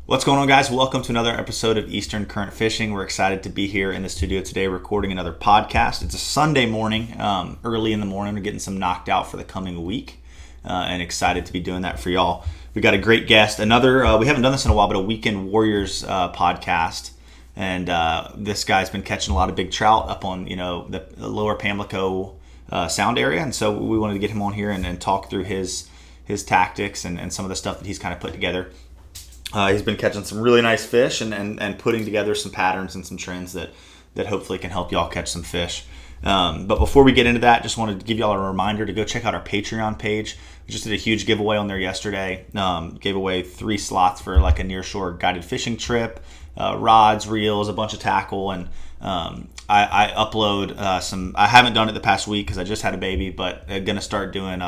What's going on, guys? Welcome to another episode of Eastern Current Fishing. We're excited to be here in the studio today recording another podcast. It's a Sunday morning, early in the morning. We're getting some knocked out for the coming week and excited to be doing that for y'all. We got a great guest. We haven't done this in a while, but a Weekend Warriors podcast. And this guy's been catching a lot of big trout up on, the lower Pamlico sound area. And so we wanted to get him on here and talk through his tactics and some of the stuff that he's kind of put together. He's been catching some really nice fish and putting together some patterns and some trends that hopefully can help y'all catch some fish. But before we get into that, just wanted to give y'all a reminder to go check out our Patreon page. We just did a huge giveaway on there yesterday. Gave away 3 slots for like a nearshore guided fishing trip, rods, reels, a bunch of tackle, and I upload some. I haven't done it the past week because I just had a baby, but I'm gonna start doing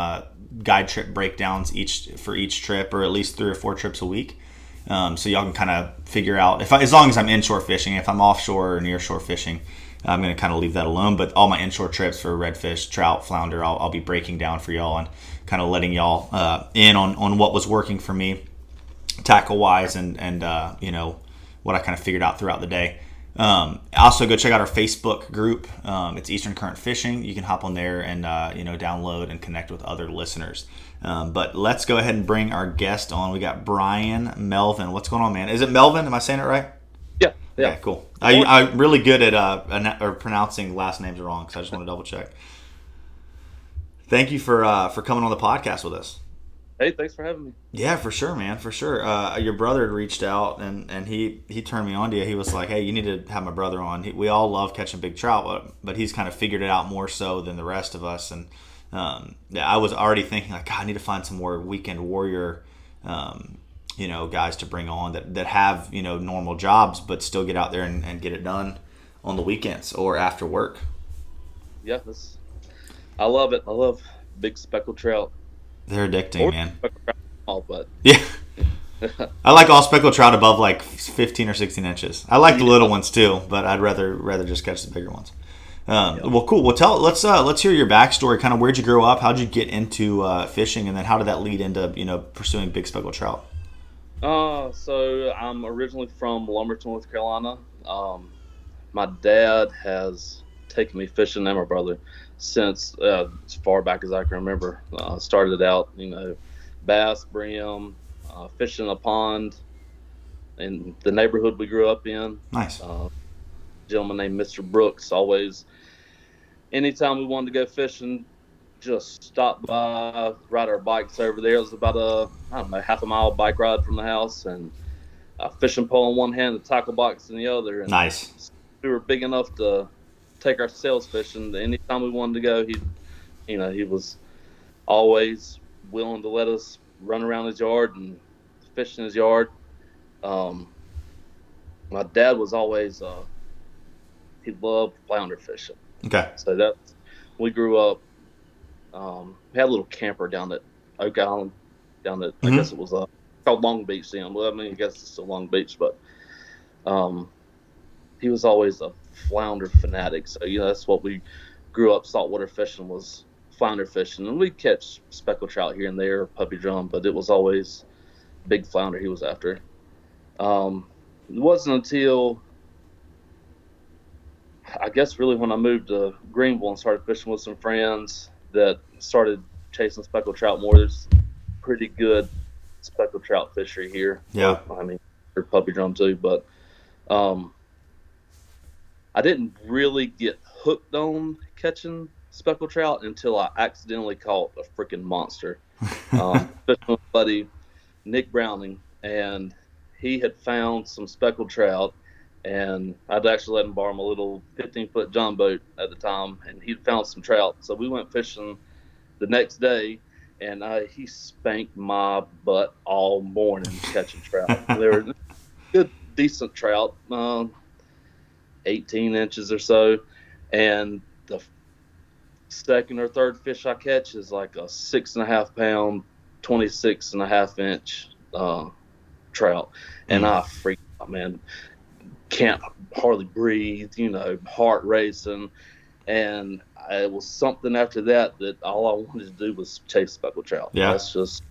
guide trip breakdowns for each trip, or at least 3 or 4 trips a week. So y'all can kind of figure out as long as I'm inshore fishing. If I'm offshore or nearshore fishing, I'm going to kind of leave that alone. But all my inshore trips for redfish, trout, flounder, I'll be breaking down for y'all and kind of letting y'all in on what was working for me, tackle wise, and what I kind of figured out throughout the day. Also, go check out our Facebook group. It's Eastern Current Fishing. You can hop on there and download and connect with other listeners. But let's go ahead and bring our guest on. We got Brian Melvin. What's going on, man? Is it Melvin? Am I saying it right? Yeah. Okay, cool. I'm really good at pronouncing last names wrong, so I just want to double check. Thank you for coming on the podcast with us. Hey, thanks for having me. Yeah, for sure, man, for sure. Your brother had reached out, and he turned me on to you. He was like, hey, you need to have my brother on. We all love catching big trout, but he's kind of figured it out more so than the rest of us. And I was already thinking, like, God, I need to find some more Weekend Warrior, guys to bring on that have, normal jobs, but still get out there and get it done on the weekends or after work. Yeah, I love it. I love big speckled trout. They're addicting, man. But yeah. I like all speckled trout above like 15 or 16 inches. I like the little ones too, but I'd rather just catch the bigger ones. Well, cool. Well, let's hear your backstory. Kind of where'd you grow up? How'd you get into fishing, and then how did that lead into pursuing big speckled trout? So I'm originally from Lumberton, North Carolina. My dad has taken me fishing, and my brother, since as far back as I can remember. Started out, bass, brim, fishing a pond in the neighborhood we grew up in. Nice. Gentleman named Mr. Brooks always, anytime we wanted to go fishing, just stop by, ride our bikes over there. It was about a half a mile bike ride from the house, and a fishing pole in one hand, the tackle box in the other. And nice. We were big enough to take ourselves fishing. Anytime we wanted to go, he was always willing to let us run around his yard and fish in his yard. My dad was always he loved flounder fishing. Okay. So we grew up. We had a little camper down at Oak Island, I guess it was called Long Beach then. Well, I mean, I guess it's still Long Beach, but he was always a flounder fanatic. So that's what we grew up saltwater fishing, was flounder fishing, and we'd catch speckled trout here and there, puppy drum, but it was always big flounder he was after. It wasn't until, I guess, really when I moved to Greenville and started fishing with some friends that started chasing speckled trout more. There's pretty good speckled trout fishery here. Yeah. I mean, or puppy drum too, but I didn't really get hooked on catching speckled trout until I accidentally caught a freaking monster. Fishing with my buddy Nick Browning, and he had found some speckled trout, and I'd actually let him borrow my little 15-foot John boat at the time, and he'd found some trout. So we went fishing the next day, and he spanked my butt all morning catching trout. They were good, decent trout, 18 inches or so, and the second or third fish I catch is like a 6.5 pound, 26.5 inch trout, and I freaked out, man. Can't hardly breathe, heart racing, and it was something after that all I wanted to do was chase speckled trout. Yeah. That's just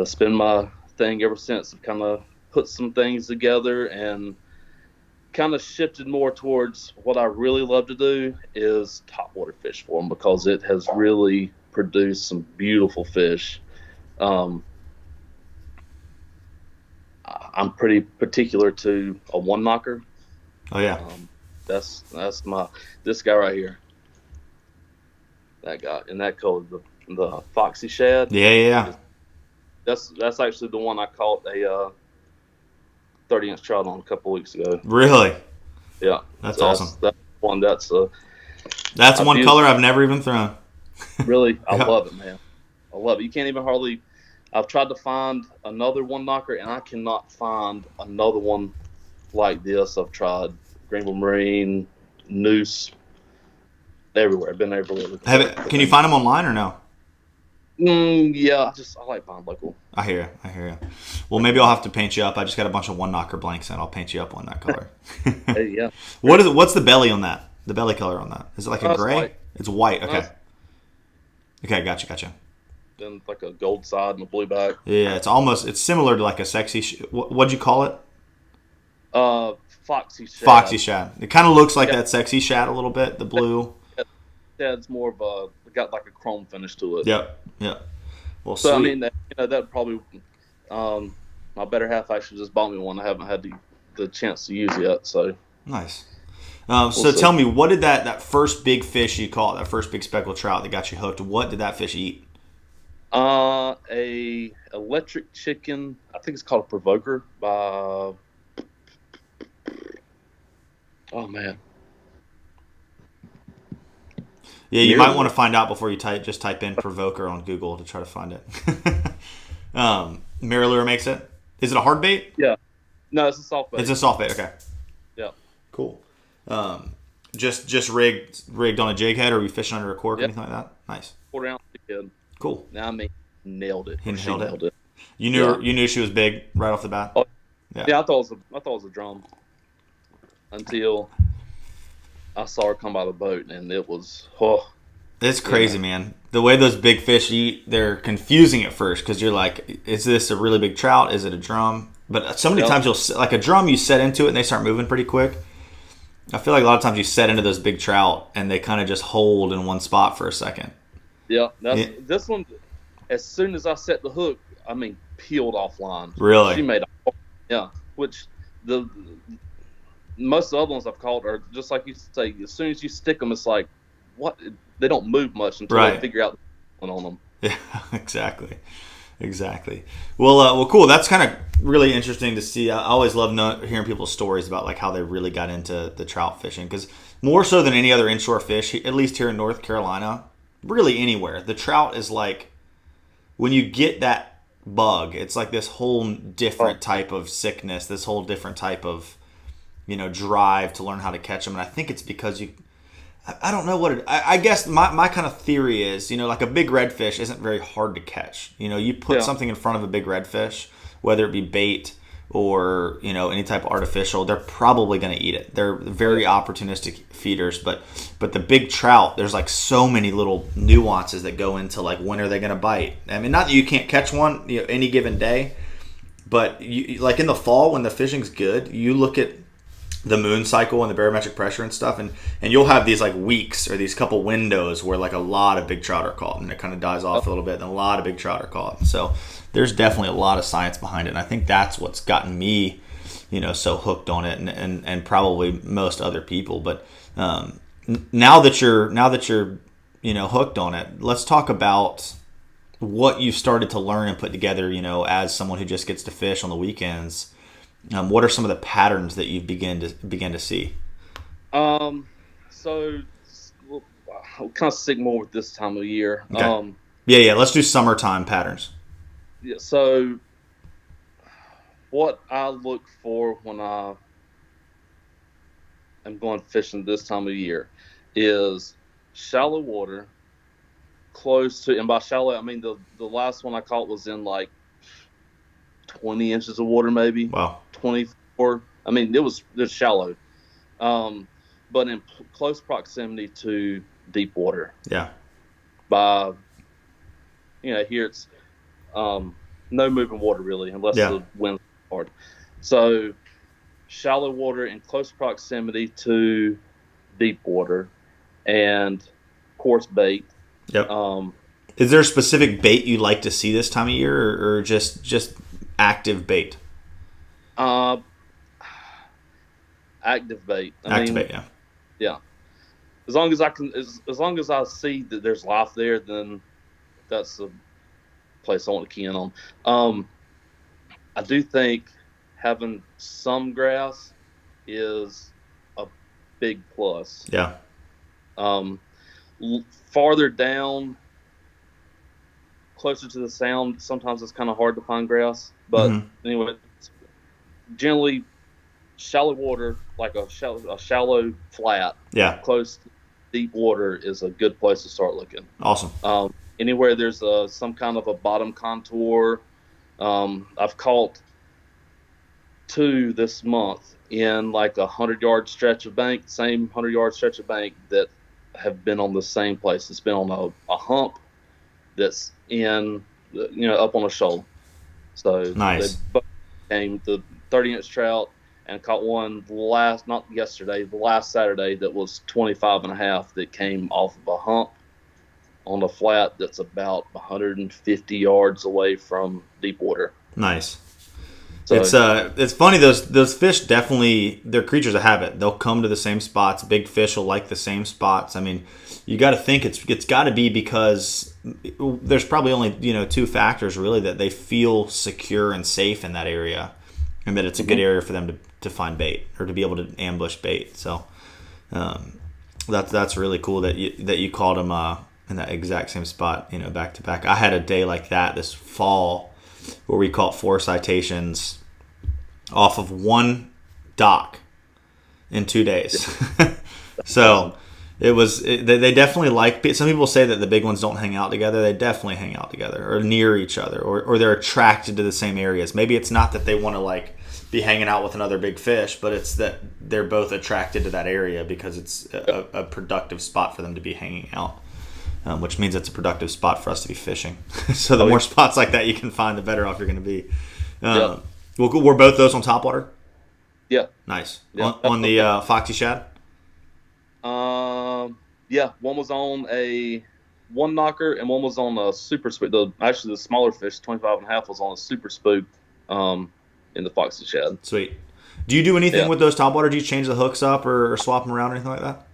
spend my thing ever since. I've kind of put some things together and kind of shifted more towards what I really love to do is topwater fish for them, because it has really produced some beautiful fish. Um, I'm pretty particular to a one knocker. Oh yeah. That's my this guy right here. That guy in that color, the foxy shad. Yeah, yeah. That's actually the one I caught a 30-inch trout on a couple weeks ago. Really? Yeah, That's so awesome. that's one That's I one feel color I've never even thrown. really I Yeah. love it, man. I love it. You can't even hardly. I've tried to find another one knocker, and I cannot find another one like this. I've tried Greenville Marine, Noose, everywhere. I've been everywhere looking Have for it, it. But can you find them online or no? yeah, I like buying local. I hear you. I hear you. Well, maybe I'll have to paint you up. I just got a bunch of one knocker blanks and I'll paint you up on that color. Hey, yeah. What is it? What's the belly on that? The belly color on that? Is it like a It's gray? white. It's white. No, Okay. it's Okay. Gotcha. then like a gold side and a blue back. Yeah. It's similar to like a sexy. What'd you call it? Foxy shad. Foxy shad. It kind of looks like Yeah, that sexy shad a little bit. The blue. shad's more of got like a chrome finish to it. Yep. Well, So I sweet. mean, that probably my better half actually just bought me one. I haven't had the chance to use it yet, so Nice. we'll So see. tell me, what did that first big fish you caught, that first big speckled trout that got you hooked, what did that fish eat? A electric chicken. I think it's called a provoker by. Oh man, Yeah, you might want Mirror. to find out before you just type in provoker on Google to try to find it. Mirror makes it. Is it a hard bait? Yeah, no, it's a soft It's bait. a soft bait. Okay, Yeah, cool. Just rigged on a jig head, or are you fishing under a cork or yeah, anything like that? Nice, 4 ounce kid. cool. Now I mean, nailed it. He Or she nailed it. nailed it. You Yeah. knew she was big right off the bat. Oh, Yeah, yeah. I thought it was a drum until I saw her come by the boat, and it was it's yeah, crazy, man. The way those big fish eat, they're confusing at first because you're like, is this a really big trout? Is it a drum? But so many yep, times like a drum, you set into it and they start moving pretty quick. I feel like a lot of times you set into those big trout and they kind of just hold in one spot for a second. yeah. That's Yeah, this one. As soon as I set the hook, I mean, peeled offline. really. She made yeah. Which the most of the other ones I've caught are just like you say. As soon as you stick them, it's like what they don't move much until they Right. figure out what's on them. Yeah, exactly. Well, cool. That's kind of really interesting to see. I always love hearing people's stories about like how they really got into the trout fishing because more so than any other inshore fish, at least here in North Carolina, really anywhere, the trout is like when you get that bug, it's like this whole Oh, different type of sickness, this whole different type of drive to learn how to catch them. And I think it's because I don't know what I guess my kind of theory is, like a big redfish isn't very hard to catch. You put yeah. something in front of a big redfish, whether it be bait or, any type of artificial, they're probably going to eat it. They're very opportunistic feeders, but the big trout, there's like so many little nuances that go into like when are they going to bite. I mean, not that you can't catch one, any given day, but you like in the fall when the fishing's good, you look at the moon cycle and the barometric pressure and stuff, and you'll have these like weeks or these couple windows where like a lot of big trout are caught and it kind of dies Oh, off a little bit and a lot of big trout are caught. So there's definitely a lot of science behind it, and I think that's what's gotten me so hooked on it, and probably most other people. But now that you're hooked on it, let's talk about what you've started to learn and put together as someone who just gets to fish on the weekends. What are some of the patterns that you begin to see? so I'll kind of stick more with this time of year. Okay. Yeah. Let's do summertime patterns. Yeah, so what I look for when I am going fishing this time of year is shallow water, close to, and by shallow I mean the last one I caught was in like 20 inches of water, maybe Wow. 24. I mean, it was shallow, um, but in close proximity to deep water. Yeah. By here it's um, no moving water really, unless Yeah. the wind's hard. So shallow water in close proximity to deep water, and coarse bait. Yep. Um, Is there a specific bait you like to see this time of year, or just active bait? uh, Active bait. I Active mean, bait, yeah. yeah. As long as I can, as long as I see that there's life there, then that's the place I want to key in on. Um, I do think having some grass is a big plus. Yeah. Um, Farther down, closer to the sound, sometimes it's kind of hard to find grass. But Mm-hmm. anyway, generally, shallow water, like a shallow flat, Yeah. close to deep water is a good place to start looking. Awesome. Anywhere there's some kind of a bottom contour. I've caught two this month in like 100-yard stretch of bank, same 100-yard stretch of bank that have been on the same place. It's been on a hump that's up on a shoal. So they Nice. both came the 30-inch trout, and caught one not yesterday, the last Saturday, that was 25 and a half, that came off of a hump on a flat that's about 150 yards away from deep water. Nice. So It's funny, those fish definitely, they're creatures of habit. They'll come to the same spots. Big fish will like the same spots. I mean, you got to think it's got to be because there's probably only two factors really, that they feel secure and safe in that area, and that it's a good area for them to find bait, or to be able to ambush bait. So that's really cool that you caught them in that exact same spot, back to back. I had a day like that this fall where we caught 4 citations off of one dock in 2 days. So they definitely like. Some people say that the big ones don't hang out together. They definitely hang out together, or near each other, or they're attracted to the same areas. Maybe it's not that they want to like be hanging out with another big fish, but it's that they're both attracted to that area because it's a productive spot for them to be hanging out. Which means it's a productive spot for us to be fishing. So the more spots like that you can find, the better off you're going to be. Were both those on Topwater? Yeah. Nice. Yeah. On the Foxy Shad? Yeah. One was on a one knocker, and one was on a super spook. Actually, the smaller fish, 25 and a half, was on a super spook in the Foxy Shad. Sweet. Do you do anything with those Topwater? Do you change the hooks up or swap them around or anything like that?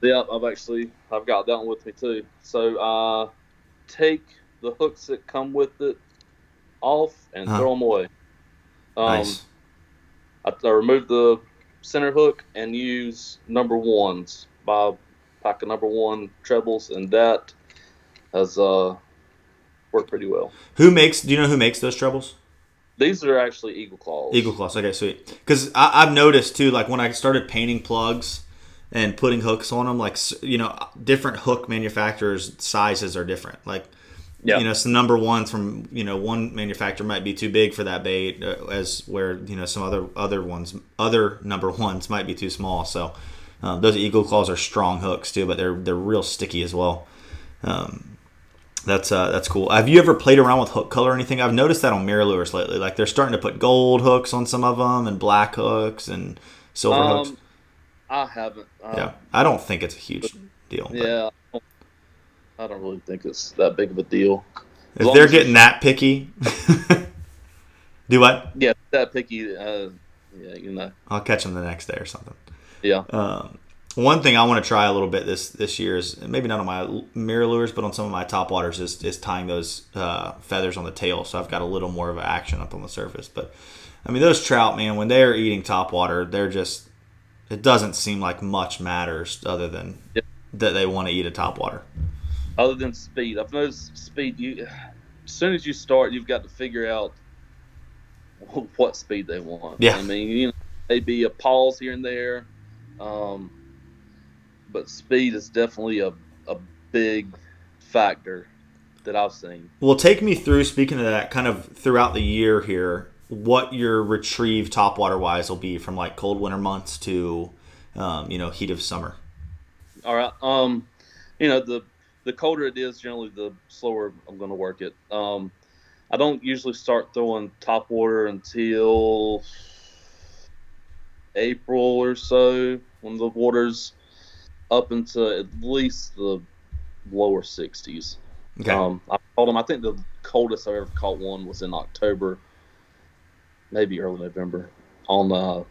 Yeah, I've got that one with me too. So take the hooks that come with it off and throw them away. Nice. I remove the center hook and use number ones. Buy a pack of number one trebles, and that has worked pretty well. Do you know who makes those trebles? These are actually Eagle Claws. Eagle Claws. Okay, sweet. Because I've noticed too, like when I started painting plugs and putting hooks on them, like different hook manufacturers' sizes are different. Like some number ones from one manufacturer might be too big for that bait, as where some other number ones might be too small. So those Eagle Claws are strong hooks too, but they're real sticky as well. That's cool. Have you ever played around with hook color or anything? I've noticed that on mirror lures lately. Like they're starting to put gold hooks on some of them, and black hooks and silver hooks. I haven't. Yeah, I don't think it's a huge deal. Yeah, I don't really think it's that big of a deal. If they're getting that picky, do what? Yeah, that picky. I'll catch them the next day or something. Yeah. One thing I want to try a little bit this year is, maybe not on my mirror lures, but on some of my topwaters, is tying those feathers on the tail. So I've got a little more of an action up on the surface. But I mean, those trout, man, when they're eating topwater, it doesn't seem like much matters other than that they want to eat a topwater. Other than speed, I've noticed speed. As soon as you start, you've got to figure out what speed they want. Yeah. I mean, maybe a pause here and there, but speed is definitely a big factor that I've seen. Well, take me through, speaking of that, kind of throughout the year here, what your retrieve topwater wise will be from like cold winter months to heat of summer. All right. The colder it is, generally the slower I'm going to work it. I don't usually start throwing topwater until April or so, when the water's up into at least the lower 60s. Okay. I caught them. I think the coldest I ever caught one was in October, maybe early November, on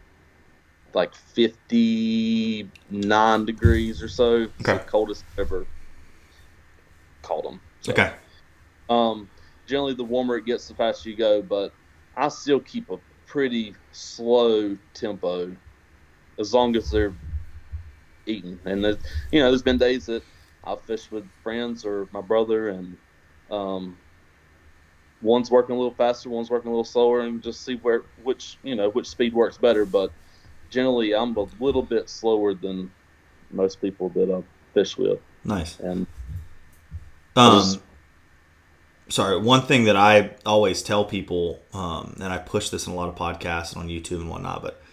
like 59 degrees or so. It's the Okay. coldest I've ever caught them. So, Okay. generally, the warmer it gets, the faster you go. But I still keep a pretty slow tempo as long as they're eating. And there's been days that I've fished with friends or my brother, and one's working a little faster, one's working a little slower, and just see which speed works better. But generally, I'm a little bit slower than most people that I fish with. Nice. And Sorry, one thing that I always tell people, and I push this in a lot of podcasts and on YouTube and whatnot, but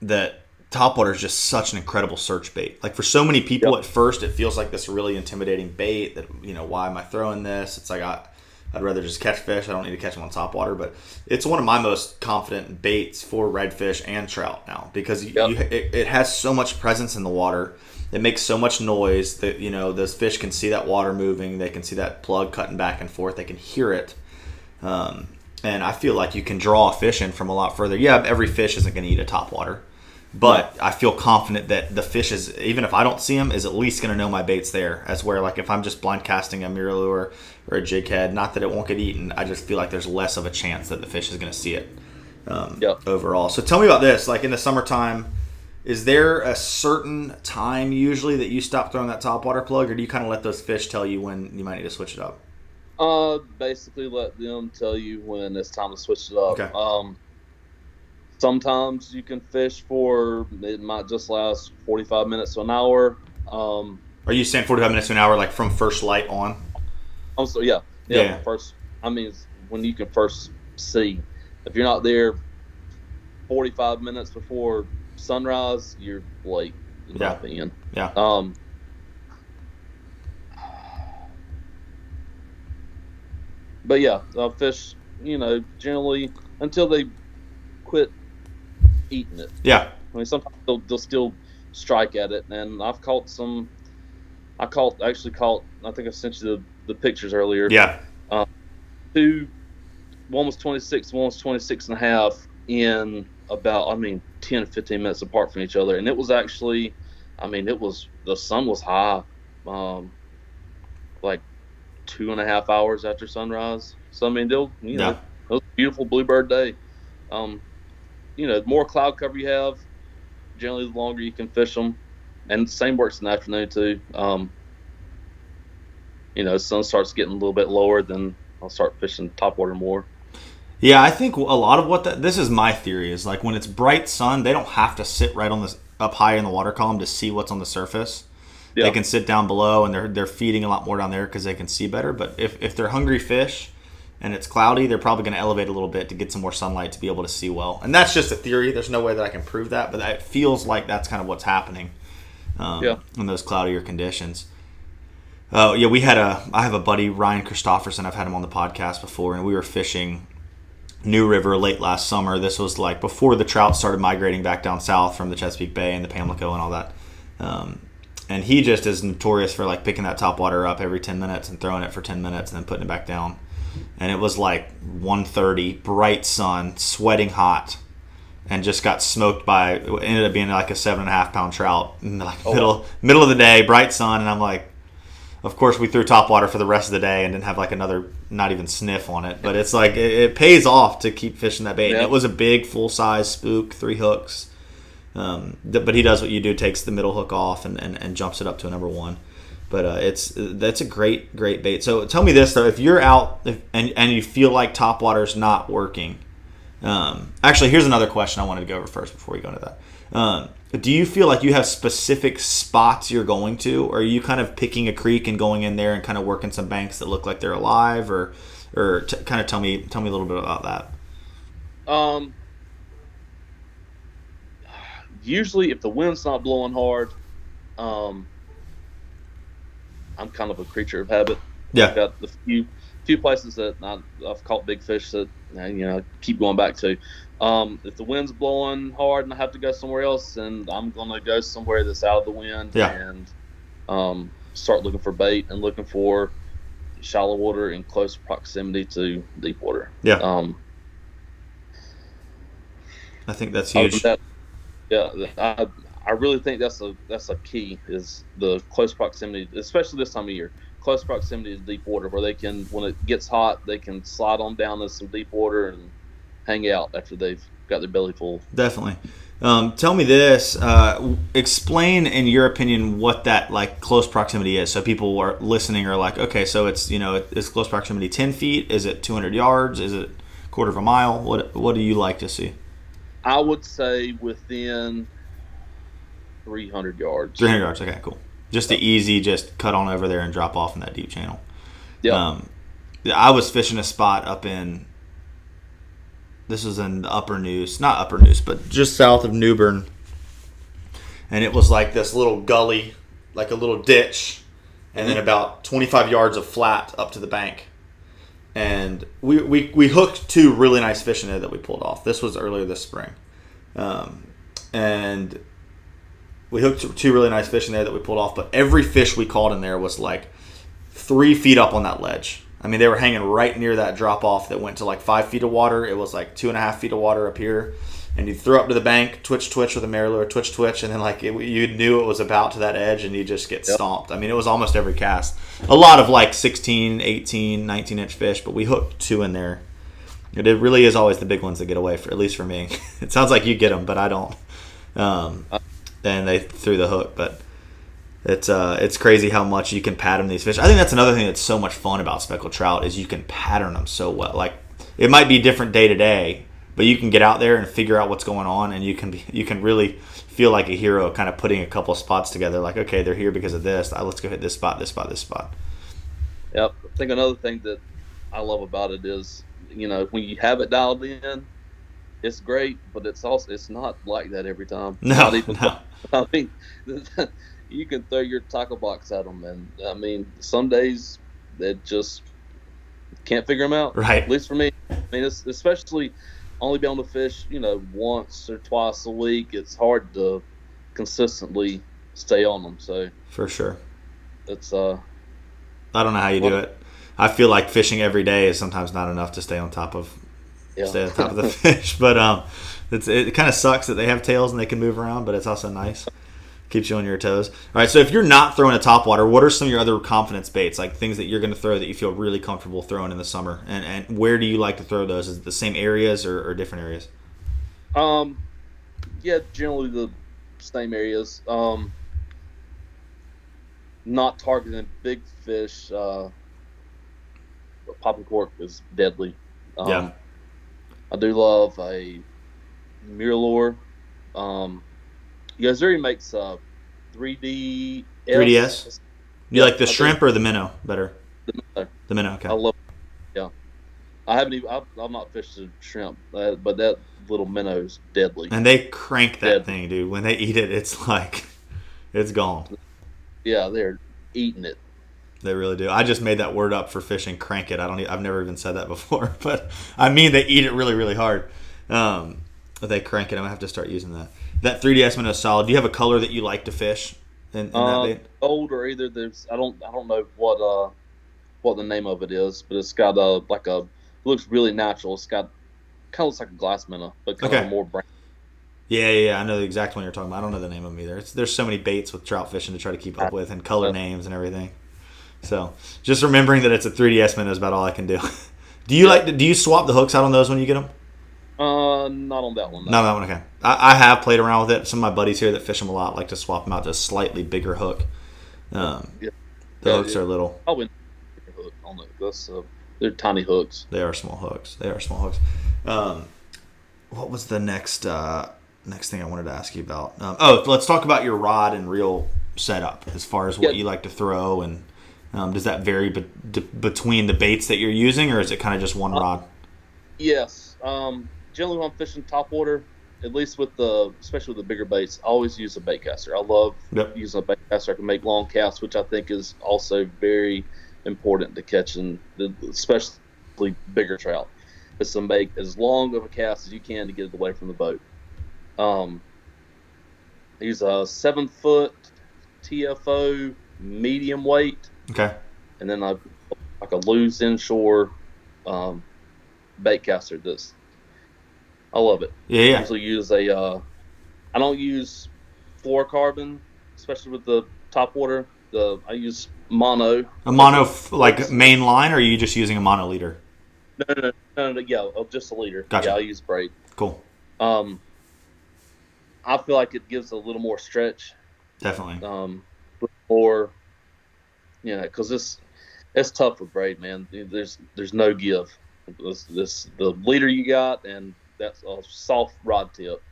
that topwater is just such an incredible search bait. Like for so many people, Yep. at first it feels like this really intimidating bait. That why am I throwing this? It's like I'd rather just catch fish. I don't need to catch them on topwater, but it's one of my most confident baits for redfish and trout now because it has so much presence in the water. It makes so much noise that those fish can see that water moving. They can see that plug cutting back and forth. They can hear it, and I feel like you can draw a fish in from a lot further. Yeah, every fish isn't going to eat a topwater, but I feel confident that the fish is, even if I don't see them, is at least going to know my bait's there. As where like if I'm just blind casting a mirror lure or a jig head, not that it won't get eaten, I just feel like there's less of a chance that the fish is going to see it overall. So tell me about this. Like in the summertime, is there a certain time usually that you stop throwing that topwater plug, or do you kind of let those fish tell you when you might need to switch it up? Basically let them tell you when it's time to switch it up. Okay. Sometimes you can fish for, it might just last 45 minutes to an hour. Are you saying 45 minutes to an hour, like from first light on? Yeah. First, when you can first see. If you're not there 45 minutes before sunrise, you're late, in my opinion. Yeah. But yeah, fish, generally until they quit eating it. Yeah. I mean, sometimes they'll still strike at it, and I've caught some. I think I sent you the pictures earlier. Yeah. One was 26, one was 26 and a half in about 10 15 minutes apart from each other, and it was actually, the sun was high, like 2.5 hours after sunrise. So it was a beautiful bluebird day. The more cloud cover you have, generally the longer you can fish them, and the same works in the afternoon too. The sun starts getting a little bit lower, then I'll start fishing topwater more. Yeah, I think a lot of this is my theory, is like when it's bright sun, they don't have to sit right on up high in the water column to see what's on the surface. Yeah. They can sit down below, and they're feeding a lot more down there because they can see better. But if they're hungry fish and it's cloudy, they're probably going to elevate a little bit to get some more sunlight to be able to see well. And that's just a theory. There's no way that I can prove that, but it feels like that's kind of what's happening in those cloudier conditions. I have a buddy, Ryan Christofferson. I've had him on the podcast before, and we were fishing New River late last summer. This was like before the trout started migrating back down south from the Chesapeake Bay and the Pamlico and all that. And he just is notorious for like picking that topwater up every 10 minutes and throwing it for 10 minutes and then putting it back down. And it was like 1:30, bright sun, sweating hot, and just got smoked by, it ended up being like a 7.5 pound trout in like middle of the day, bright sun. And I'm like, of course we threw topwater for the rest of the day and didn't have like another, not even sniff on it. But it's like, it pays off to keep fishing that bait. Yep. It was a big full size spook, 3 hooks. But he does what you do, takes the middle hook off and jumps it up to a number 1. But that's a great bait. So tell me this though: if you're out and you feel like topwater's not working, actually, here's another question I wanted to go over first before we go into that. Do you feel like you have specific spots you're going to, or are you kind of picking a creek and going in there and kind of working some banks that look like they're alive, or kind of tell me a little bit about that? Usually, if the wind's not blowing hard, I'm kind of a creature of habit. Yeah. I've got a few few places that I've caught big fish that keep going back to. If the wind's blowing hard and I have to go somewhere else, and I'm gonna go somewhere that's out of the wind Yeah. and start looking for bait and looking for shallow water in close proximity to deep water. Yeah. I think that's huge. I really think that's a key, is the close proximity, especially this time of year. Close proximity to deep water, where they can, when it gets hot, they can slide on down to some deep water and hang out after they've got their belly full. Definitely. Tell me this. Explain, in your opinion, what that like close proximity is. So people are listening are like, okay, so it's is close proximity 10 feet? Is it 200 yards? Is it a quarter of a mile? What do you like to see? I would say within 300 yards. 300 yards. Okay, cool. Just the easy, just cut on over there and drop off in that deep channel. Yeah. I was fishing a spot up in. This was in the Upper Neuse, not Upper Neuse, but just south of Newbern, and it was like this little gully, like a little ditch, and then about 25 yards of flat up to the bank. And we hooked 2 really nice fish in there that we pulled off. This was earlier this spring, and we hooked 2 really nice fish in there that we pulled off. But every fish we caught in there was like 3 feet up on that ledge. I mean, they were hanging right near that drop off that went to like 5 feet of water. It was like 2.5 feet of water up here, and you throw up to the bank, twitch with a Marylure, twitch, and then like you knew it was about to that edge, and you just get stomped. I mean, it was almost every cast. A lot of like 16, 18, 19-inch fish, but we hooked 2 in there. It really is always the big ones that get away, at least for me. It sounds like you get them, but I don't. And they threw the hook, but it's crazy how much you can pattern these fish. I think that's another thing that's so much fun about speckled trout is you can pattern them so well. Like, it might be different day to day, but you can get out there and figure out what's going on, and you can really feel like a hero, kind of putting a couple spots together. Like, okay, they're here because of this. Let's go hit this spot, this spot, this spot. Yep. I think another thing that I love about it is, when you have it dialed in, it's great, but it's not like that every time. No. I mean, you can throw your tackle box at them, and I mean, some days they just can't figure them out. Right. At least for me. I mean, it's, especially only being able to fish, once or twice a week. It's hard to consistently stay on them. So for sure, it's I don't know how you do it. I feel like fishing every day is sometimes not enough to stay on top of the fish. But it kind of sucks that they have tails and they can move around, but it's also nice. Keeps you on your toes. All right, so if you're not throwing a topwater, what are some of your other confidence baits, like things that you're going to throw that you feel really comfortable throwing in the summer? And where do you like to throw those? Is it the same areas or different areas? Yeah, generally the same areas. Not targeting big fish. Popping cork is deadly. Yeah. I do love a Marylure. Yazuri makes 3D. 3DS? You like the shrimp or the minnow better? The minnow, okay. I love it. Yeah. I've not fished a shrimp, but that little minnow's deadly. And they crank that thing, dude. When they eat it, it's like, it's gone. Yeah, they're eating it. They really do. I just made that word up for fishing, crank it. I've never even said that before, but I mean they eat it really, really hard. They crank it. I'm gonna have to start using that. That 3DS minnow is solid. Do you have a color that you like to fish in that bait? Gold or either. There's I don't know what the name of it is, but it's got it looks really natural. It's got kind of looks like a glass minnow, but kind of more brown. Yeah. I know the exact one you're talking about. I don't know the name of them either. There's so many baits with trout fishing to try to keep up with, and color names and everything. So just remembering that it's a 3DS minnow is about all I can do. Do you swap the hooks out on those when you get them? Not on that one. No. Not on that one. Okay. I have played around with it. Some of my buddies here that fish them a lot like to swap them out to a slightly bigger hook. The hooks are little. I wouldn't put a hook on it. They're tiny hooks. They are small hooks. What was the next thing I wanted to ask you about? Let's talk about your rod and reel setup as far as what you like to throw, and does that vary between the baits that you're using, or is it kind of just one rod? Yes. Generally, when I'm fishing topwater, at least especially with the bigger baits, I always use a bait caster. I love using a bait caster. I can make long casts, which I think is also very important to catching, especially bigger trout, is to make as long of a cast as you can to get it away from the boat. He's a 7-foot TFO medium weight. Okay. And then like a loose inshore bait caster. I love it. Yeah. I usually use I don't use fluorocarbon, especially with the topwater. I use mono. A mono like main line, or are you just using a mono leader? No, yeah, just a leader. Gotcha. Yeah, I use braid. Cool. I feel like it gives a little more stretch. Definitely. Or, because it's tough with braid, man. There's no give. The leader you got, and that's a soft rod tip.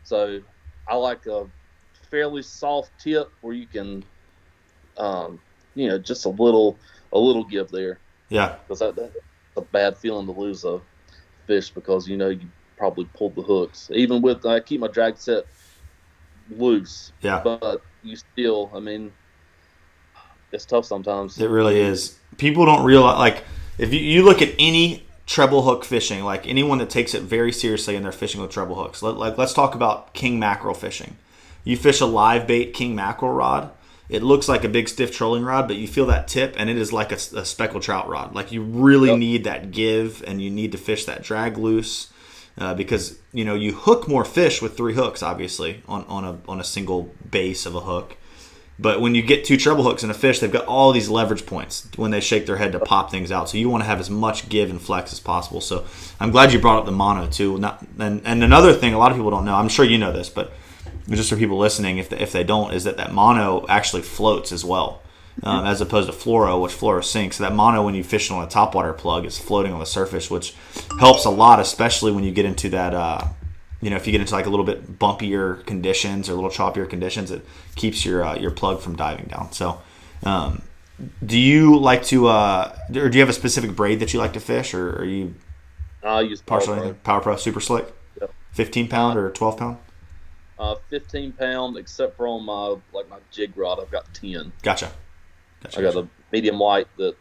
So I like a fairly soft tip where you can, just a little give there. Yeah. Because that's a bad feeling to lose a fish because you probably pulled the hooks. Even with I keep my drag set loose. Yeah. But you still, it's tough sometimes. It really is. People don't realize, like, if you look at any treble hook fishing, like anyone that takes it very seriously and they're fishing with treble hooks, let's talk about king mackerel fishing. You fish a live bait king mackerel rod, it looks like a big stiff trolling rod, but you feel that tip and it is like a speckled trout rod. Like you really need that give, and you need to fish that drag loose because you hook more fish with 3 hooks, obviously on a single base of a hook. But when you get 2 treble hooks in a fish, they've got all these leverage points when they shake their head to pop things out. So you want to have as much give and flex as possible. So I'm glad you brought up the mono too. And another thing a lot of people don't know, I'm sure you know this, but just for people listening, if they don't, is that mono actually floats as well, as opposed to fluoro, which fluoro sinks. So that mono, when you fish on a topwater plug, is floating on the surface, which helps a lot, especially when you get into that if you get into like a little bit bumpier conditions or a little choppier conditions, it keeps your plug from diving down. So, do you like to, or do you have a specific braid that you like to fish, or are you? I use Power Pro Super Slick. Yep. 15-pound or 12-pound? 15-pound, except for on my jig rod, I've got 10. Gotcha. I got a medium white that's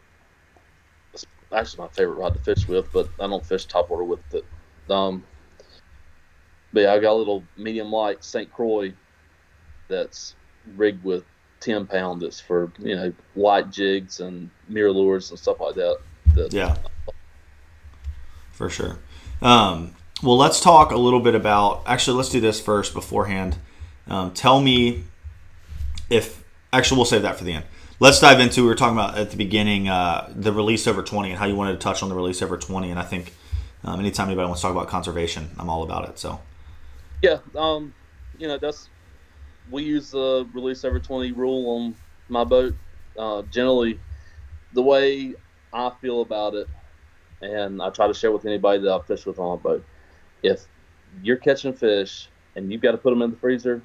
actually my favorite rod to fish with, but I don't fish topwater with it. But yeah, I got a little medium light St. Croix that's rigged with 10-pound. That's for light jigs and mirror lures and stuff like that. Yeah, for sure. Well, let's talk a little bit about. Actually, let's do this first beforehand. Tell me we'll save that for the end. Let's dive into. We were talking about at the beginning the release over 20 and how you wanted to touch on the release over 20. And I think anytime anybody wants to talk about conservation, I'm all about it. So. Yeah, we use the release over 20 rule on my boat. Generally, the way I feel about it, and I try to share with anybody that I fish with on a boat, if you're catching fish and you've got to put them in the freezer,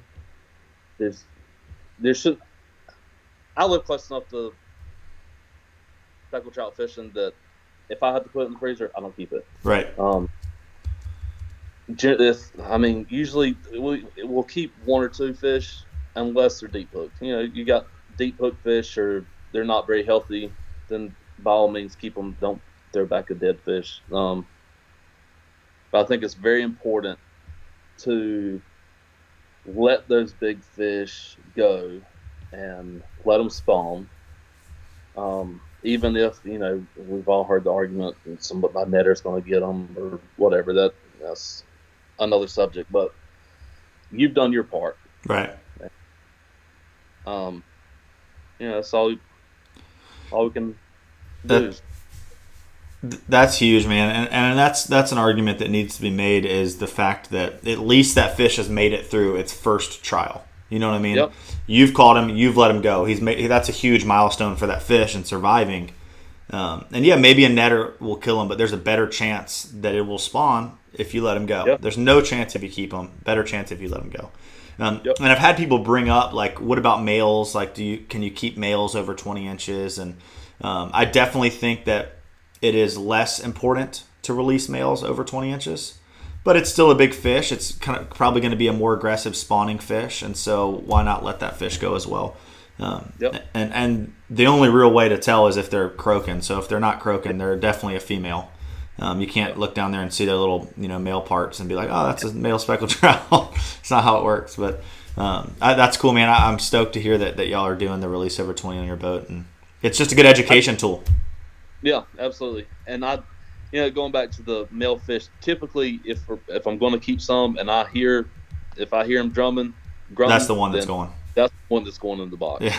I live close enough to speckled trout fishing that if I have to put it in the freezer, I don't keep it. Right. Usually we'll keep 1 or 2 fish unless they're deep hooked. You got deep hook fish or they're not very healthy, then by all means keep them. Don't throw back a dead fish. But I think it's very important to let those big fish go and let them spawn. Even if we've all heard the argument that my netter's going to get them or whatever. That's another subject, but you've done your part, right? That's all we can do. That's huge, man, and that's an argument that needs to be made, is the fact that at least that fish has made it through its first trial. You know what I mean? Yep. You've caught him, you've let him go. That's a huge milestone for that fish and surviving. And yeah, maybe a netter will kill him, but there's a better chance that it will spawn if you let him go. Yep. There's no chance if you keep him. Better chance if you let him go. Yep. And I've had people bring up, like, what about males? Like, can you keep males over 20 inches? And I definitely think that it is less important to release males over 20 inches. But it's still a big fish. It's probably going to be a more aggressive spawning fish, and so why not let that fish go as well? Yep. And the only real way to tell is if they're croaking. So if they're not croaking, they're definitely a female. You can't look down there and see their little male parts and be like, oh, that's a male speckled trout. It's not how it works. But that's cool, man. I'm stoked to hear that y'all are doing the release over 20 on your boat, and it's just a good education tool. Yeah, absolutely. And going back to the male fish, typically if I'm going to keep some and if I hear them grumbling, that's the one that's going. That's the one that's going in the box. Yeah.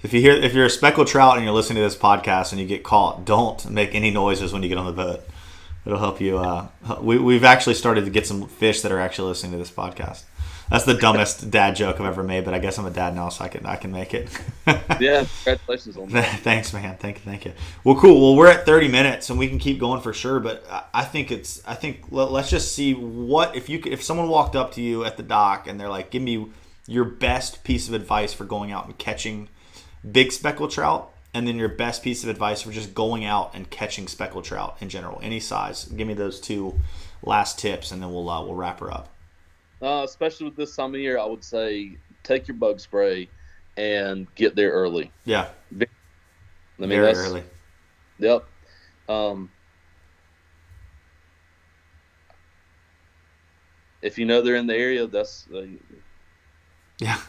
If you're a speckled trout and you're listening to this podcast and you get caught, don't make any noises when you get on the boat. It'll help you. We've actually started to get some fish that are actually listening to this podcast. That's the dumbest dad joke I've ever made, but I guess I'm a dad now, so I can make it. Yeah, congratulations on that. Thanks, man. Thank you. Well, cool. Well, we're at 30 minutes, and we can keep going for sure. But I think let's just see if someone walked up to you at the dock and they're like, "Give me your best piece of advice for going out and catching big speckled trout, and then your best piece of advice for just going out and catching speckled trout in general, any size." Give me those two last tips, and then we'll wrap her up. Especially with this time of year, I would say take your bug spray and get there early. Yeah. Very early. Yep. If you know they're in the area, that's yeah.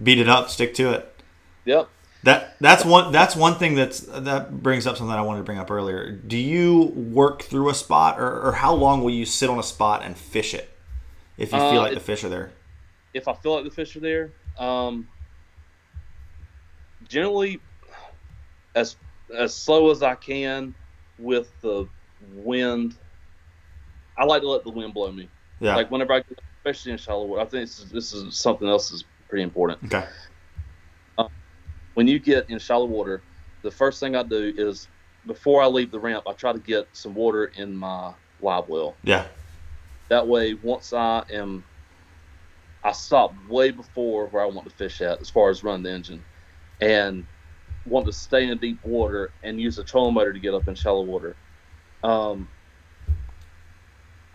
Beat it up. Stick to it. Yep. That's one thing that brings up something I wanted to bring up earlier. Do you work through a spot, or how long will you sit on a spot and fish it if you feel like the fish are there? If I feel like the fish are there, generally as slow as I can with the wind. I like to let the wind blow me. Yeah. Like whenever I get, especially in shallow water, I think this is something else that's pretty important. Okay. When you get in shallow water, the first thing I do is before I leave the ramp, I try to get some water in my live well. Yeah. That way, once I stop way before where I want to fish at, as far as run the engine, and want to stay in deep water and use a trolling motor to get up in shallow water. I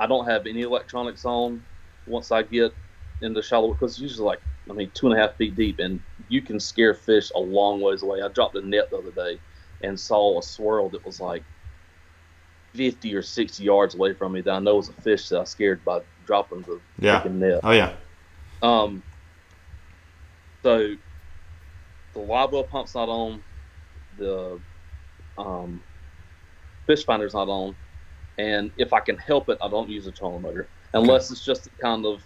don't have any electronics on once I get into shallow water, because it's usually 2.5 feet deep, and you can scare fish a long ways away. I dropped a net the other day and saw a swirl that was 50 or 60 yards away from me that I know was a fish that I scared by dropping the freaking net. Oh, yeah. So the live well pump's not on, the fish finder's not on, and if I can help it, I don't use a trolling motor unless it's just kind of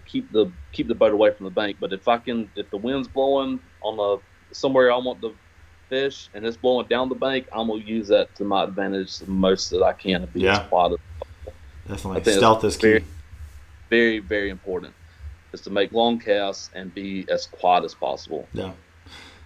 keep the boat away from the bank. But if the wind's blowing on somewhere I want to fish and it's blowing down the bank, I'm gonna use that to my advantage the most that I can to be as quiet as possible. Definitely, stealth is key. Very, very important is to make long casts and be as quiet as possible. Yeah.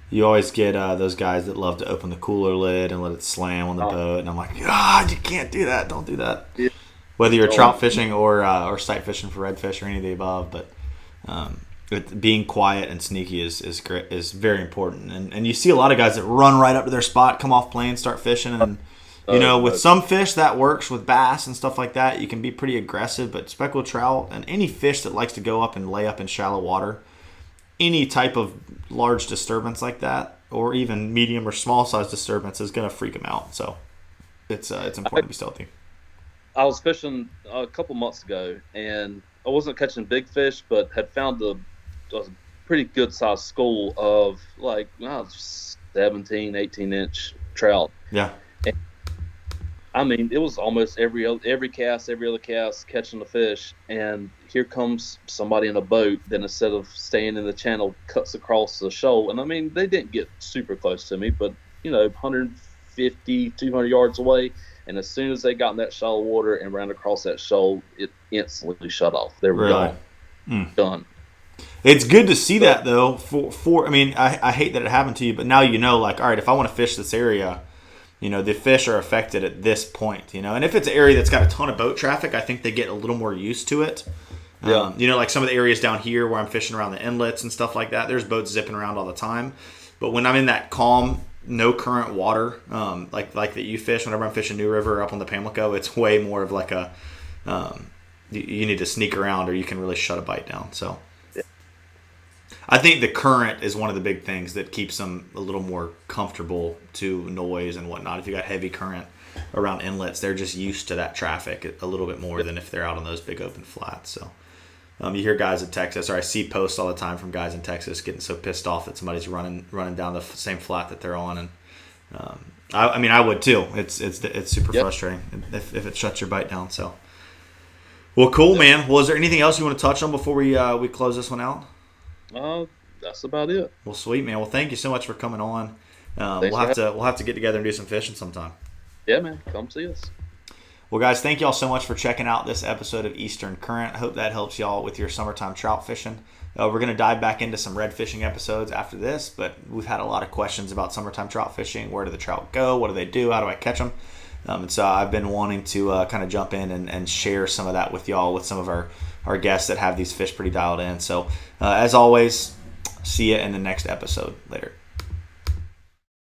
You always get those guys that love to open the cooler lid and let it slam on the boat, and I'm like, you can't do that. Don't do that. Yeah. Whether you're trout fishing or sight fishing for redfish or any of the above, but being quiet and sneaky is great, is very important. And you see a lot of guys that run right up to their spot, come off plane, start fishing, and with some fish that works, with bass and stuff like that, you can be pretty aggressive. But speckled trout and any fish that likes to go up and lay up in shallow water, any type of large disturbance like that, or even medium or small size disturbance, is going to freak them out. So it's important to be stealthy. I was fishing a couple months ago, and I wasn't catching big fish, but had found a pretty good sized school of 17, 18-inch trout. Yeah. And, it was almost every other cast catching the fish, and here comes somebody in a boat that instead of staying in the channel cuts across the shoal. And they didn't get super close to me, but 150, 200 yards away. And as soon as they got in that shallow water and ran across that shoal, it instantly shut off. They were gone. Done. It's good to see that, though. I hate that it happened to you, but now all right, if I want to fish this area, the fish are affected at this point, And if it's an area that's got a ton of boat traffic, I think they get a little more used to it. Yeah. Like some of the areas down here where I'm fishing around the inlets and stuff like that, there's boats zipping around all the time. But when I'm in that calm, no current water, like that you fish, whenever I'm fishing New River up on the Pamlico, it's way more of you need to sneak around or you can really shut a bite down. So I think the current is one of the big things that keeps them a little more comfortable to noise and whatnot. If you got heavy current around inlets, they're just used to that traffic a little bit more than if they're out on those big open flats. So you hear guys in Texas, or I see posts all the time from guys in Texas getting so pissed off that somebody's running down the same flat that they're on, and I would too. It's super frustrating if it shuts your bite down. So, well, cool, man. Well, is there anything else you want to touch on before we close this one out? That's about it. Well, sweet, man. Well, thank you so much for coming on. We'll have to get together and do some fishing sometime. Yeah, man. Come see us. Well, guys, thank y'all so much for checking out this episode of Eastern Current. I hope that helps y'all with your summertime trout fishing. We're going to dive back into some red fishing episodes after this, but we've had a lot of questions about summertime trout fishing. Where do the trout go? What do they do? How do I catch them? And so I've been wanting to kind of jump in and share some of that with y'all with some of our guests that have these fish pretty dialed in. So as always, see you in the next episode. Later.